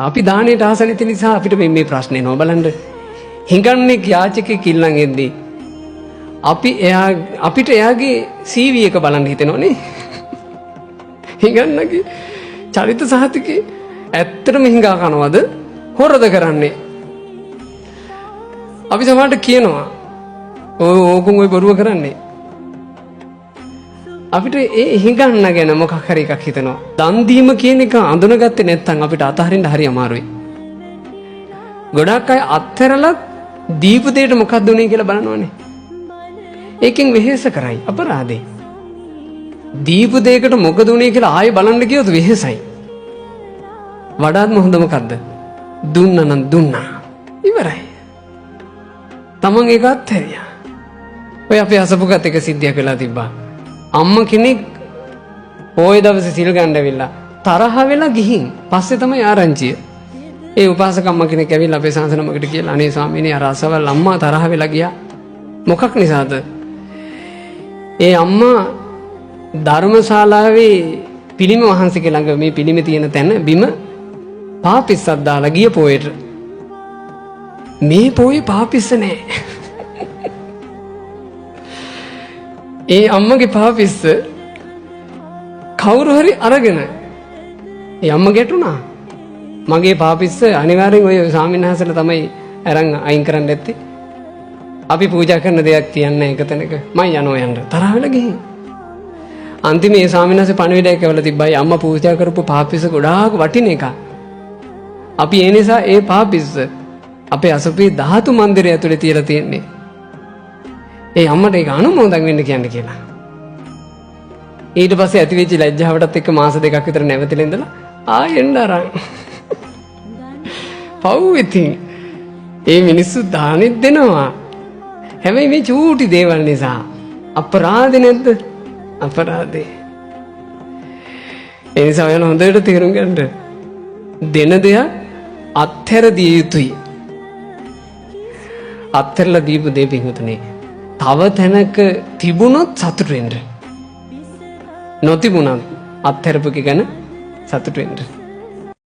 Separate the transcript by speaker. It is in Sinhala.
Speaker 1: අපි දානයට ආස නැති නිසා අපිට මේ ප්‍රශ්නේ නෝ බලන්න. හිඟන්නේ යාචකෙක් ඊළඟ එද්දී අපිට එයාගේ CV එක බලන්න හිතෙනවනේ. හිඟන්නගේ චරිත සහතිකේ ඇත්තටම හිඟා කනවද හොරද කරන්නේ? අපි සමහරට කියනවා ඕකුන් ඔය බොරුව කරන්නේ. අපිට ඒ හිඟන්න ගැන මොකක් හරි එකක් හිතෙනවා. දන් දීම කියන එක අඳුනගත්තේ නැත්නම් අපිට අතහරින්න හරි අමාරුයි. ගොඩක් අය අත්හැරලත් දීපු දෙයට මොකක්ද උනේ කියලා බලනවනේ. ඒකෙන් වෙහෙස කරයි අපරාධේ. දීපු දෙයකට මොකද උනේ කියලා ආයෙ බලන්න ගියොත් වෙහෙසයි. වඩාත්ම හොඳ මොකද්ද? දුන්නා නම් දුන්නා. ඉවරයි. තමන් ඒක අත්හැරියා. ඔය අපේ අසපුගත එක සිද්ධියක් වෙලා තිබ්බා. අම්මා කෙනෙක් පොය දවසේ සිල් ගන්න ඇවිල්ලා තරහ වෙලා ගිහින් පස්සේ තමයි ආරංචිය. ඒ උපාසක අම්මා කෙනෙක් ඇවිල්ලා අපේ සංසනමකට කියලා අනේ ස්වාමීනි අර අසවල් අම්මා තරහ වෙලා ගියා. මොකක් නිසාද? ඒ අම්මා ධර්මශාලාවේ පිළිම වහන්සේ ළඟ මේ පිළිමේ තියෙන තැන බිම පාපිස්සක් දාලා ගිය පොයට. මේ පොයේ පාපිස්ස නැහැ. ඒ අම්මගේ පාපිස්ස කවුරු හරි අරගෙන ඒ අම්ම ගැටුණා. මගේ පාපිස්ස අනිවාර්යෙන් ඔය ස්වාමීන් වහන්සේලා තමයි අරන් අයින් කරන්න ඇත්තේ. අපි පූජා කරන දෙයක් තියන්නේ එක තැනක. මම යනවා යන්න. තරහ වෙලා ගිහින්. අන්තිමේ ඒ ස්වාමීන් වහන්සේ පණිවිඩයක් ඇවලා තිබ්බයි අම්මා පූජා කරපු පාපිස්ස ගොඩාක් වටින එක. අපි ඒ නිසා ඒ පාපිස්ස අපේ අසපේ ධාතු මන්දිරය ඇතුලේ තියලා තියෙන්නේ. ඒ අම්මට ඒක අනුමෝදන් වෙන්න කියන්න කියලා. ඊට පස්සේ ඇති වෙච්ච ලැජ්ජාවටත් එක්ක මාස දෙකක් විතර නැවතිලා ඉඳලා ආයෙන්න අරන්. පව් ඉතින් ඒ මිනිස්සු දානෙත් දෙනවා. හැබැයි මේ චූටි දේවල් නිසා අපරාධේ නැද්ද? අපරාධේ. ඒ නිසා ඔයාලා හොඳට තේරුම් ගන්න. දෙන දෙයක් අත්හැර දිය යුතුයි. අත්හැරලා දීපු දේ පිටුනේ. තව තැනක තිබුණොත් සතුටු වෙන්න. නොතිබුණත් අත්හැරපු එක ගැන සතුටු වෙන්න.